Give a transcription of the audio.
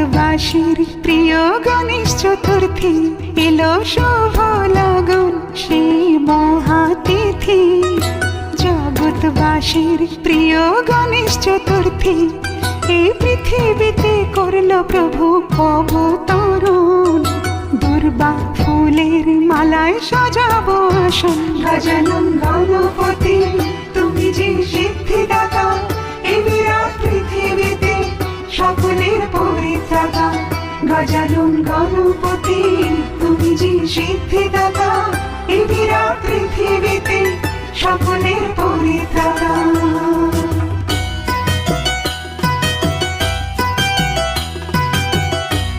জগৎবাসীর প্রিয় গণেশ চতুর্থী এলো শুভ লগন সেই মহাতিথি। জগৎবাসীর প্রিয় গণেশ চতুর্থী এই পৃথিবীতে করল প্রভু অবতরণ। দুর্বা ফুলের মালায় সাজাবো আসন। গজানন গণপতি তুমি যে সিদ্ধিদাতা, এই বিরাট পৃথিবীতে সকলের পরিত্রাতা। গজানন গণপতি তুমি যে সিদ্ধিদাতা, এই বিরাট পৃথিবীতে সকলের পরিত্রাতা।